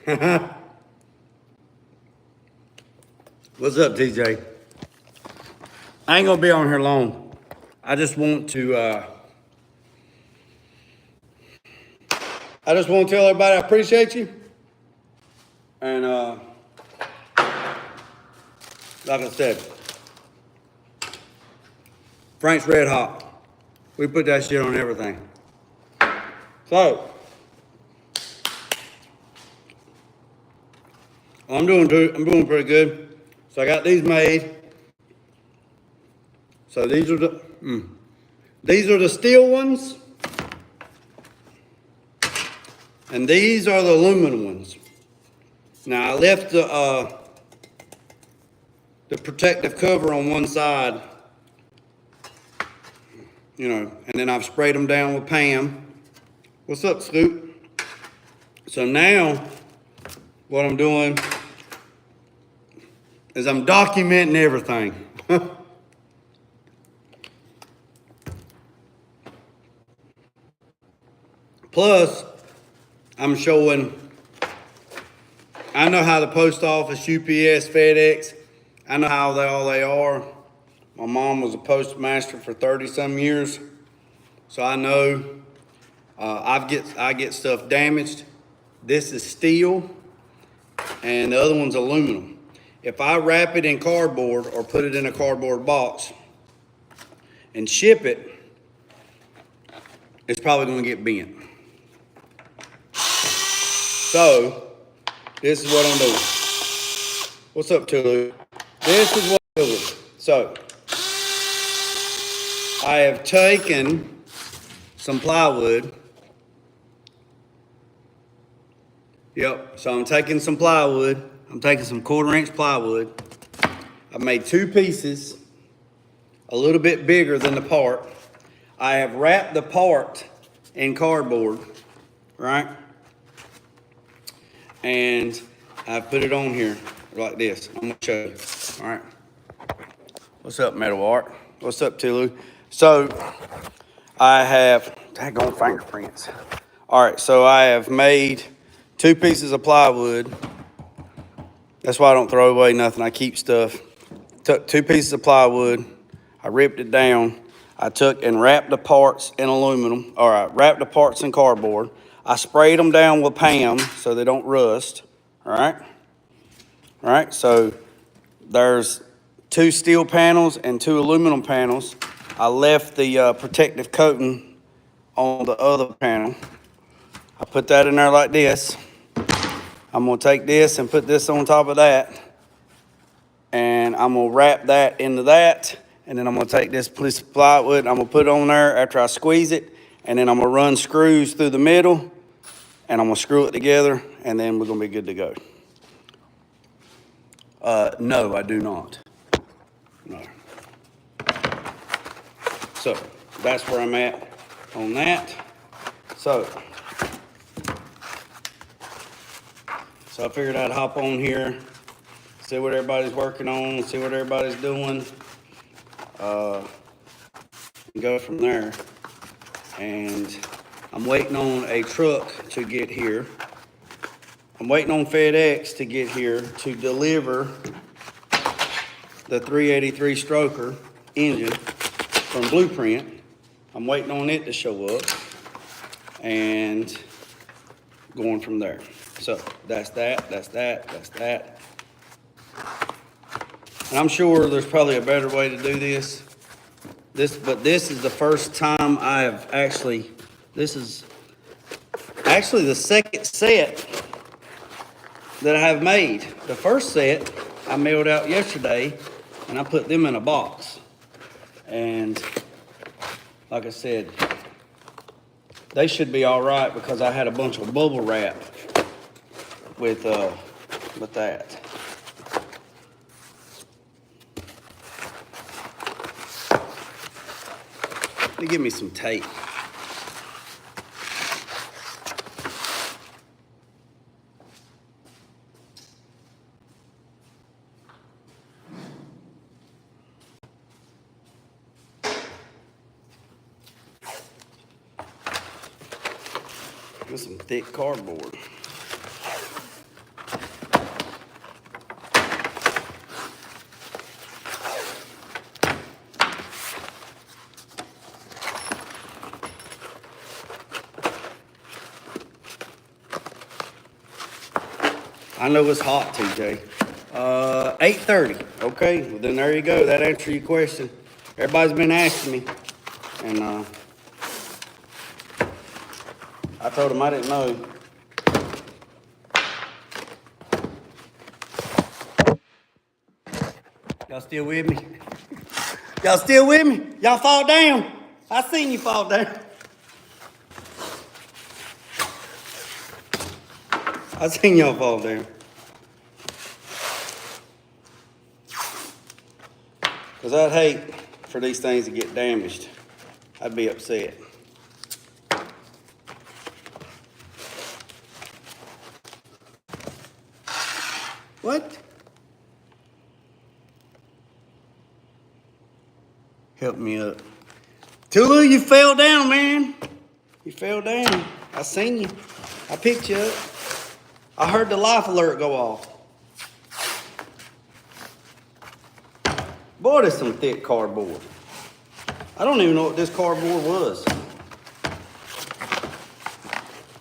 What's up, TJ? I ain't gonna be on here long. I just want to tell everybody I appreciate you. And like I said, Frank's Red Hot. We put that shit on everything. So I'm doing pretty good. So I got these made. So these are the steel ones, and these are the aluminum ones. Now I left the protective cover on one side, and then I've sprayed them down with Pam. What's up, Scoop? So now what I'm doing is I'm documenting everything. Plus, I'm showing, I know how the post office, UPS, FedEx, I know how they are. My mom was a postmaster for 30-some years, so I know I get stuff damaged. This is steel, and the other one's aluminum. If I wrap it in cardboard or put it in a cardboard box and ship it, it's probably gonna get bent. So, this is what I'm doing. What's up, Tulu? This is what I'm doing. So, I have taken some plywood. Yep, so I'm taking some plywood. I'm taking some 1/4-inch plywood. I've made 2 pieces, a little bit bigger than the part. I have wrapped the part in cardboard, right? And I put it on here like this. I'm gonna show you, all right? What's up, Metal Art? What's up, Tulu? So I have, daggone fingerprints. All right, so I have made 2 pieces of plywood. That's why I don't throw away nothing. I keep stuff. Took 2 pieces of plywood. I ripped it down. I took and wrapped the parts in aluminum, or I wrapped the parts in cardboard. I sprayed them down with Pam so they don't rust, all right? All right, so there's 2 steel panels and 2 aluminum panels. I left the protective coating on the other panel. I put that in there like this. I'm gonna take this and put this on top of that. And I'm gonna wrap that into that. And then I'm gonna take this piece of plywood, I'm gonna put it on there after I squeeze it. And then I'm gonna run screws through the middle and I'm gonna screw it together and then we're gonna be good to go. No, I do not. No. So that's where I'm at on that. So I figured I'd hop on here, see what everybody's working on, see what everybody's doing, and go from there. And I'm waiting on a truck to get here. I'm waiting on FedEx to get here to deliver the 383 stroker engine from Blueprint. I'm waiting on it to show up and going from there. So that's that. And I'm sure there's probably a better way to do this. But this is the first time I have this is actually the second set that I have made. The first set I mailed out yesterday and I put them in a box. And like I said, they should be all right because I had a bunch of bubble wrap with that. Let me give me some tape. With some thick cardboard. I know it's hot, TJ. 8:30. Okay, well then there you go. That answers your question. Everybody's been asking me, and I told them I didn't know. Y'all still with me? Y'all still with me? Y'all fall down. I seen you fall down. I seen y'all fall down. Because I'd hate for these things to get damaged. I'd be upset. What? Help me up. Tulu, you fell down, man. You fell down. I seen you. I picked you up. I heard the life alert go off. Boy, there's some thick cardboard. I don't even know what this cardboard was.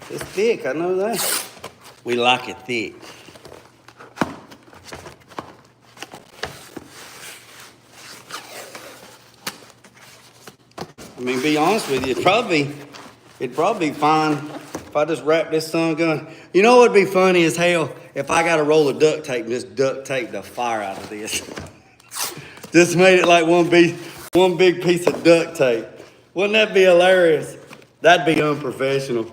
It's thick, I know that. We like it thick. I mean, be honest with you, it'd probably be fine if I just wrap this son gun. You know what'd be funny as hell? If I got a roll of duct tape and just duct tape the fire out of this. Just made it like one big piece of duct tape. Wouldn't that be hilarious? That'd be unprofessional.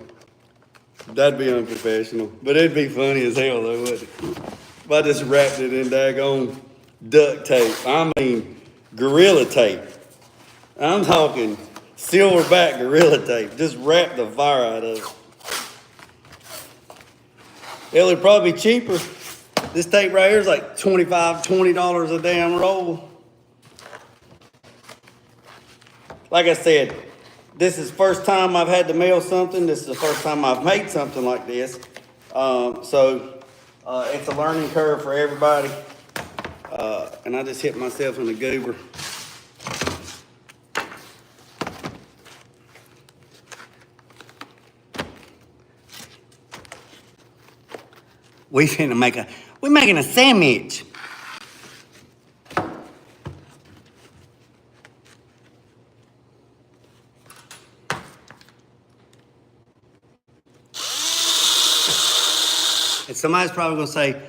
That'd be unprofessional. But it'd be funny as hell though, wouldn't it? If I just wrapped it in daggone duct tape. I mean, Gorilla Tape. I'm talking silverback Gorilla Tape. Just wrap the fire out of it. It'll probably be cheaper. This tape right here is like $20 a damn roll. Like I said, this is the first time I've had to mail something. This is the first time I've made something like this. So it's a learning curve for everybody. And I just hit myself in the goober. We're making a sandwich. And somebody's probably gonna say,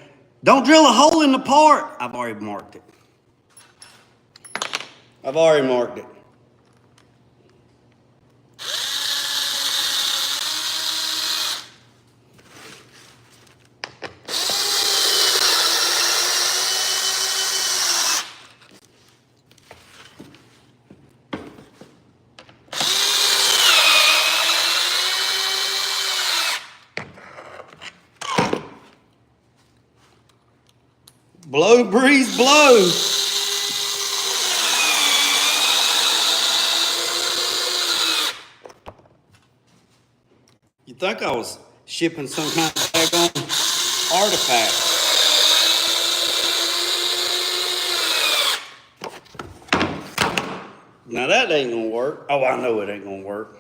don't drill a hole in the part. I've already marked it. I've already marked it. Blow, breeze, blow. You think I was shipping some kind of daggone artifact. Now that ain't gonna work. Oh, I know it ain't gonna work.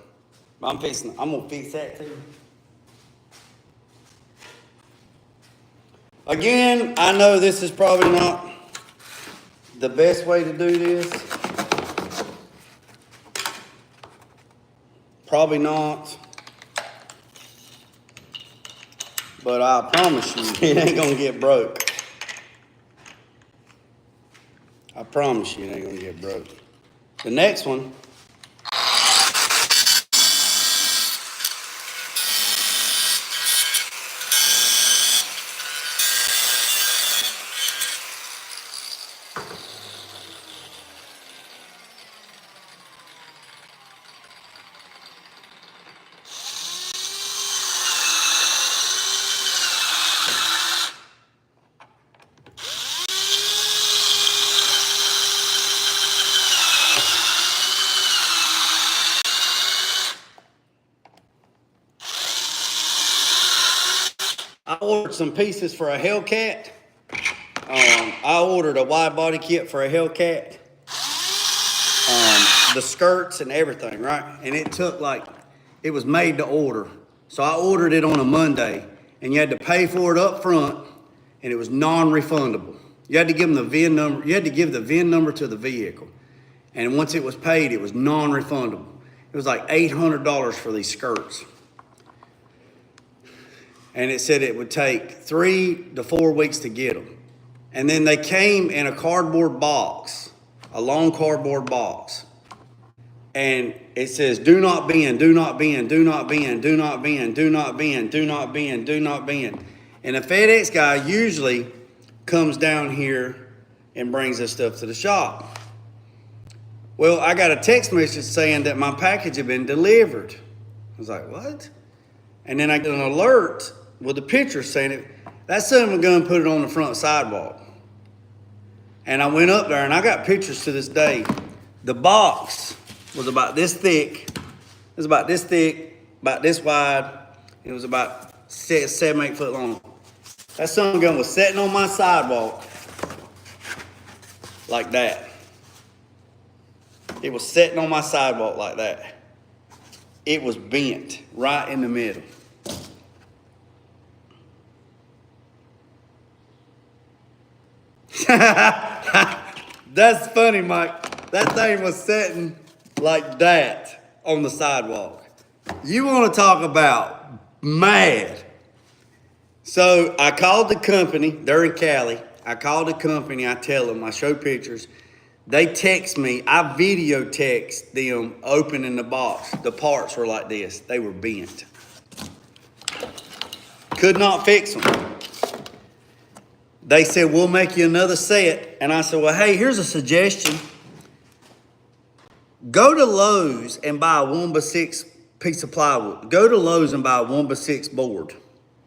I'm gonna fix that too. Again, I know this is probably not the best way to do this. Probably not. But I promise you, it ain't gonna get broke. I promise you it ain't gonna get broke. The next one, I ordered some pieces for a Hellcat. I ordered a wide body kit for a Hellcat. The skirts and everything, right? And it was made to order. So I ordered it on a Monday, and you had to pay for it up front. and it was non-refundable. You had to give them the VIN number. You had to give the VIN number to the vehicle. And once it was paid, it was non-refundable. It was like $800 for these skirts. And it said it would take 3 to 4 weeks to get them. And then they came in a cardboard box, a long cardboard box. And it says, do not bend, do not bend, do not bend, do not bend, do not bend, do not bend, do not bend. And the FedEx guy usually comes down here and brings this stuff to the shop. Well, I got a text message saying that my package had been delivered. I was like, what? And then I get an alert with a picture saying it. That son of a gun put it on the front sidewalk. And I went up there and I got pictures to this day. The box was about this thick. It was about this thick, about this wide. It was about 7, 8 foot long. That son of a gun was sitting on my sidewalk like that. It was sitting on my sidewalk like that. It was bent right in the middle. That's funny, Mike. That thing was sitting like that on the sidewalk. You want to talk about mad. So I called the company. They're in Cali. I called the company. I tell them. I show pictures. They text me. I video text them opening the box. The parts were like this. They were bent. Could not fix them. They said, we'll make you another set. And I said, well, hey, here's a suggestion. Go to Lowe's and buy a 1x6 piece of plywood. Go to Lowe's and buy a 1x6 board. You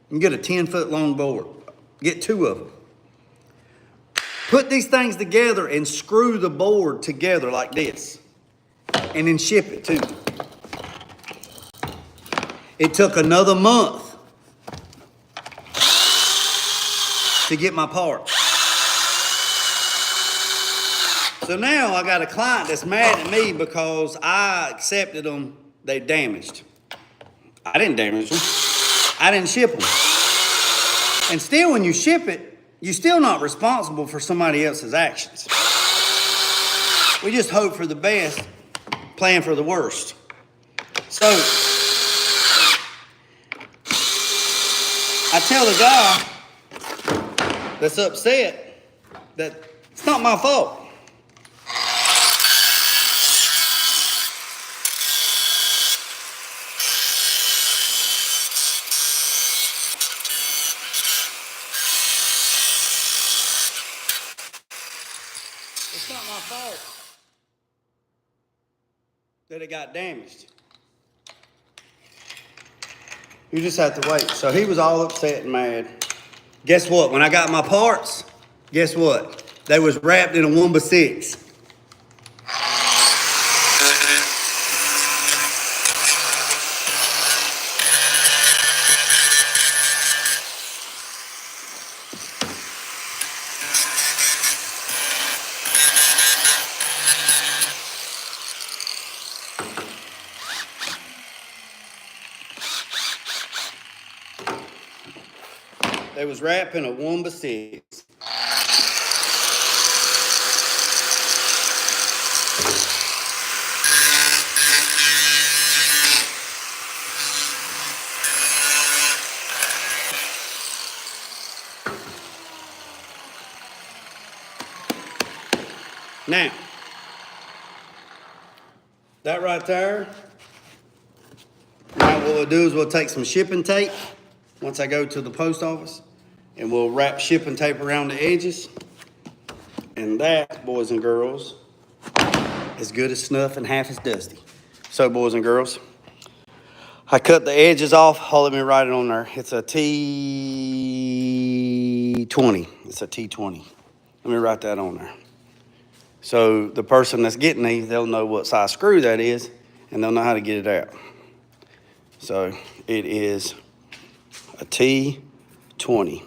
can get a 10-foot long board. Get 2 of them. Put these things together and screw the board together like this. And then ship it to them. It took another month to get my parts. So now I got a client that's mad at me because I accepted them. They damaged. I didn't damage them. I didn't ship them. And still, when you ship it, you're still not responsible for somebody else's actions. We just hope for the best, plan for the worst. So I tell the guy that's upset that it's not my fault. It's not my fault that it got damaged. You just have to wait. So he was all upset and mad. Guess what? When I got my parts, guess what? They was wrapped in a 1x6. They was wrapped in a 1x6. Now, that right there, now what we'll do is we'll take some shipping tape once I go to the post office, and we'll wrap shipping tape around the edges. And that, boys and girls, is good as snuff and half as dusty. So, boys and girls, I cut the edges off. Oh, let me write it on there. It's a T20. It's a T20. Let me write that on there. So the person that's getting these, they'll know what size screw that is, and they'll know how to get it out. So it is a T20.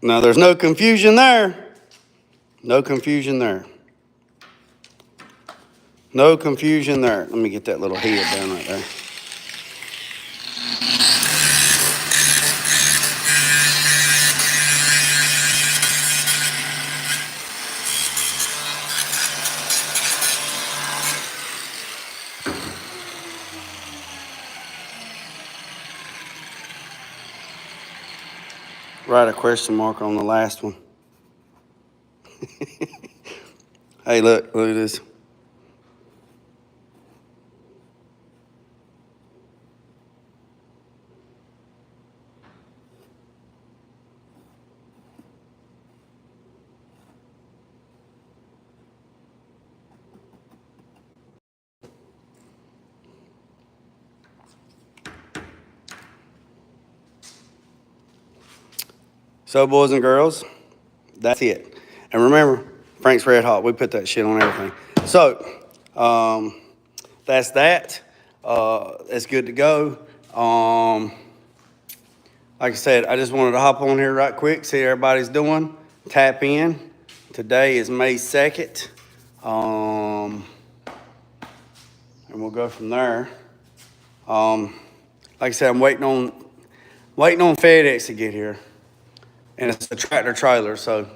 Now, there's no confusion there. No confusion there. No confusion there. Let me get that little head down right there. Write a question mark on the last one. Hey, look at this. So, boys and girls, that's it. And remember, Frank's Red Hot, we put that shit on everything. So, that's that. It's good to go. Like I said, I just wanted to hop on here right quick, see how everybody's doing, tap in. Today is May 2nd. And we'll go from there. Like I said, I'm waiting on FedEx to get here. And it's a tractor trailer, so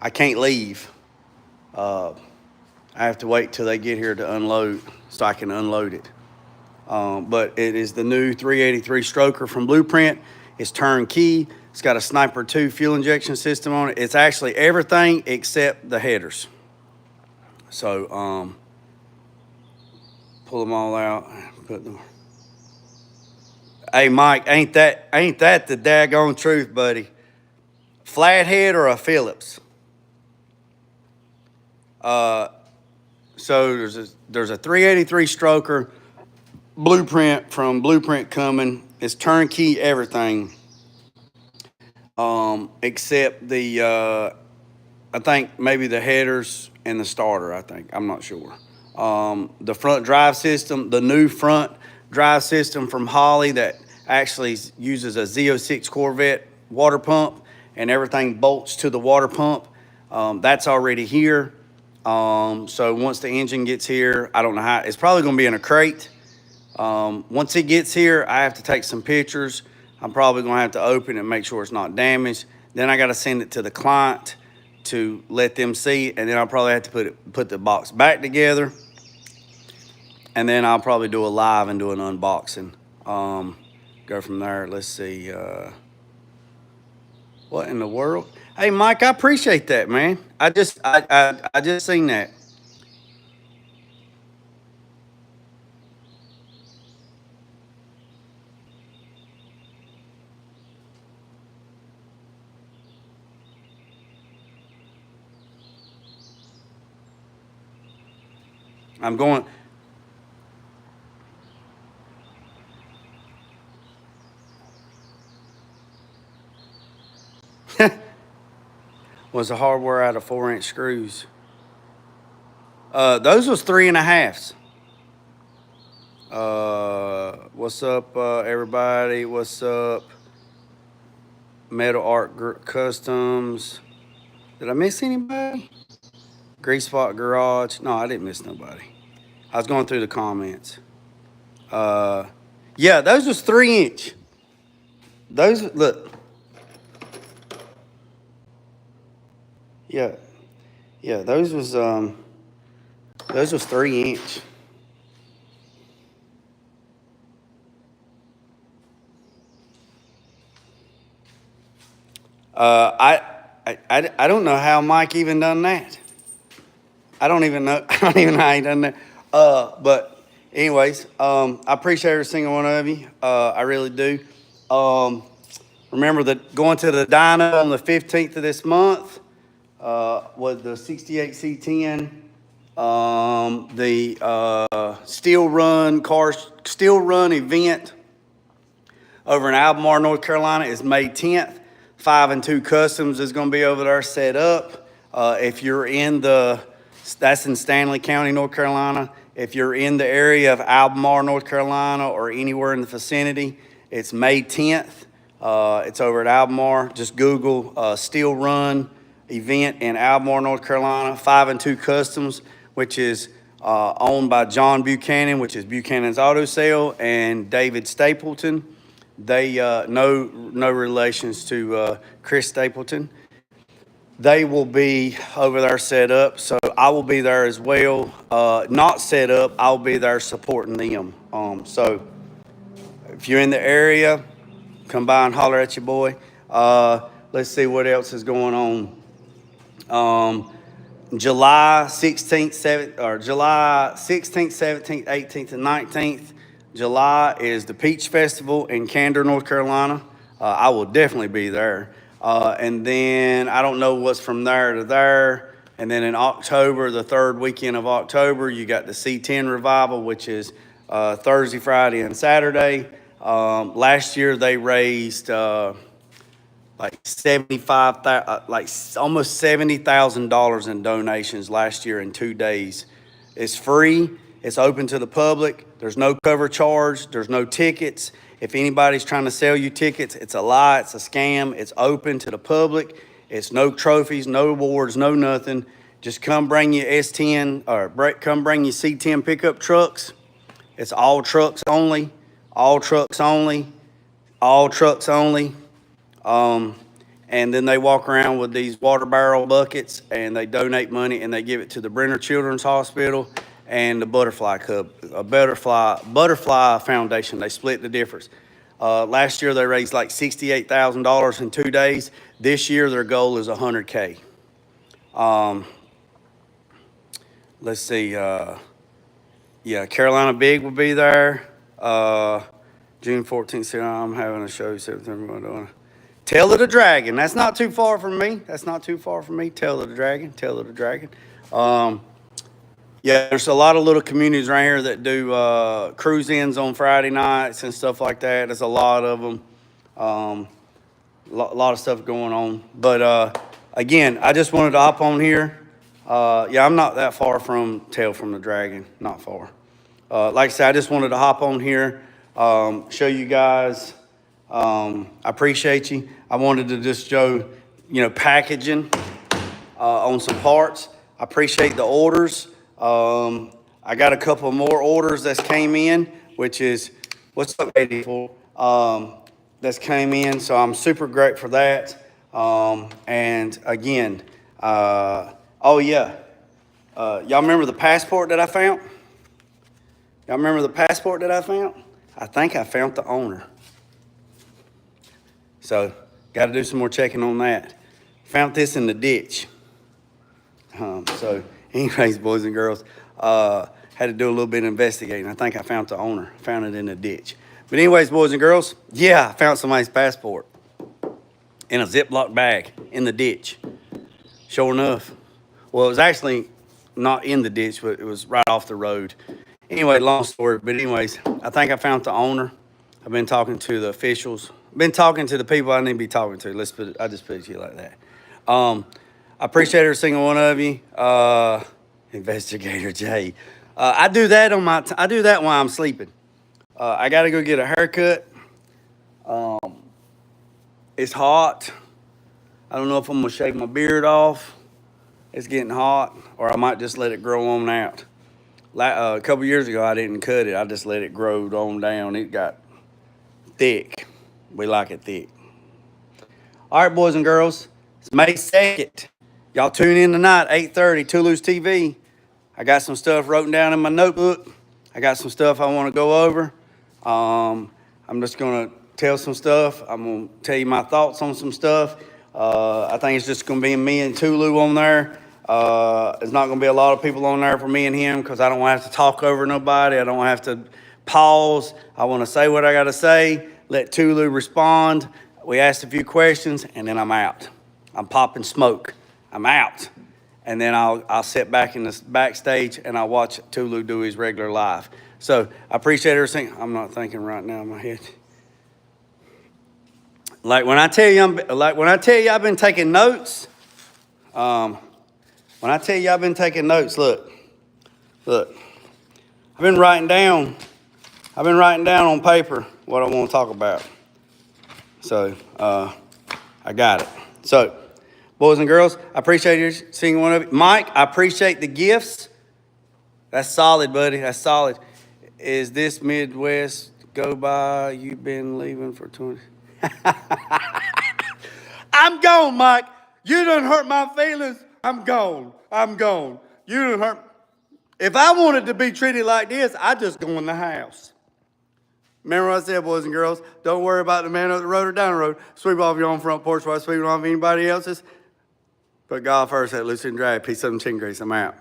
I can't leave. I have to wait till they get here to unload so I can unload it. But it is the new 383 stroker from Blueprint. It's turnkey. It's got a Sniper 2 fuel injection system on it. It's actually everything except the headers. So pull them all out. Put them. Hey Mike, ain't that the daggone truth, buddy? Flathead or a Phillips? So there's a 383 stroker Blueprint from Blueprint coming. It's turnkey everything, except the I think maybe the headers and the starter. I'm not sure. The front drive system, the new front drive system from Holley that actually uses a Z06 Corvette water pump, and everything bolts to the water pump. That's already here. So once the engine gets here, I don't know how, it's probably gonna be in a crate. Once it gets here, I have to take some pictures. I'm probably gonna have to open it and make sure it's not damaged. Then I gotta send it to the client to let them see it, and then I'll probably have to put the box back together. And then I'll probably do a live and do an unboxing. Go from there. Let's see, what in the world? Hey, Mike, I appreciate that, man. I just seen that. I'm going. Was the hardware out of 4-inch screws? Those was 3.5s. What's up, everybody? What's up? Metal Art Customs. Did I miss anybody? Grease Spot Garage. No, I didn't miss nobody. I was going through the comments. Yeah, those was 3-inch. Those, look. Yeah, those was 3-inch. I don't know how Mike even done that. I don't even know how he done that. But anyways, I appreciate every single one of you. I really do. Remember that going to the dyno on the 15th of this month. Was the 68C10, the steel run event over in Albemarle, North Carolina is May 10th. 5 and 2 Customs is going to be over there set up. If you're that's in Stanley County, North Carolina. If you're in the area of Albemarle, North Carolina, or anywhere in the vicinity, it's May 10th. It's over at Albemarle. Just Google Steel Run event in Albemarle, North Carolina. 5 and 2 Customs, which is owned by John Buchanan, which is Buchanan's Auto Sale, and David Stapleton. They no relations to Chris Stapleton. They will be over there set up, so I will be there as well. Not set up, I'll be there supporting them. So if you're in the area, come by and holler at your boy. Let's see what else is going on. July 16th, 17th, 18th, and 19th. July is the Peach Festival in Candor, North Carolina. I will definitely be there. And then I don't know what's from there to there. And then in October, the third weekend of October, you got the C10 Revival, which is Thursday, Friday, and Saturday. Last year they raised like almost $70,000 in donations last year in 2 days. It's free. It's open to the public. There's no cover charge. There's no tickets. If anybody's trying to sell you tickets, it's a lie. It's a scam. It's open to the public. It's no trophies, no awards, no nothing. Just come bring your S10 or come bring your C10 pickup trucks. It's all trucks only. All trucks only. All trucks only. And then they walk around with these water barrel buckets and they donate money and they give it to the Brenner Children's Hospital and the Butterfly Foundation. They split the difference. Last year they raised like $68,000 in 2 days. This year their goal is $100K. Let's see. Yeah, Carolina Big will be there. June 14th, I'm having a show. Tail of the Dragon. That's not too far from me. Tail of the Dragon. Yeah, there's a lot of little communities right here that do cruise-ins on Friday nights and stuff like that. There's a lot of them. Lot of stuff going on. But again, I just wanted to hop on here. Yeah, I'm not that far from Tail from the Dragon. Not far. Like I said, I just wanted to hop on here, show you guys. I appreciate you. I wanted to just show, packaging on some parts. I appreciate the orders. I got a couple more orders that's came in, which is, what's up, 84? That's came in, so I'm super grateful for that. And again, oh yeah, y'all remember the passport that I found? I think I found the owner. So, got to do some more checking on that. Found this in the ditch. So, anyways, boys and girls, had to do a little bit of investigating. I think I found the owner. Found it in the ditch. But anyways, boys and girls, yeah, I found somebody's passport in a Ziploc bag in the ditch. Sure enough. Well, it was actually not in the ditch, but it was right off the road. Anyway, long story. But anyways, I think I found the owner. I've been talking to the officials. Been talking to the people I need to be talking to. I just put it to you like that. I appreciate every single one of you. Investigator Jay. I do that while I'm sleeping. I got to go get a haircut. It's hot. I don't know if I'm gonna shave my beard off. It's getting hot, or I might just let it grow on out. A couple years ago, I didn't cut it. I just let it grow on down. It got thick. We like it thick. All right, boys and girls, it's May 2nd. Y'all tune in tonight, 8:30, Tulu's TV. I got some stuff written down in my notebook. I got some stuff I want to go over. I'm just going to tell some stuff. I'm going to tell you my thoughts on some stuff. I think it's just going to be me and Tulu on there. There's not going to be a lot of people on there for me and him because I don't have to talk over nobody. I don't have to pause. I want to say what I got to say. Let Tulu respond. We asked a few questions, and then I'm out. I'm popping smoke. I'm out. And then I'll sit back in the backstage, and I'll watch Tulu do his regular live. So I appreciate everything. I'm not thinking right now in my head. Like when I tell you I've been taking notes. Look. I've been writing down on paper what I want to talk about. So I got it. So, boys and girls, I appreciate you seeing one of you. Mike, I appreciate the gifts. That's solid, buddy. That's solid. Is this Midwest go by? You've been leaving for 20. I'm gone, Mike. You done hurt my feelings. I'm gone. I'm gone. You done hurt. If I wanted to be treated like this, I'd just go in the house. Remember what I said, boys and girls? Don't worry about the man up the road or down the road. Sweep off your own front porch while sweeping off anybody else's. Put God first at Lucy and Drag. Peace, 17 grace. I'm out.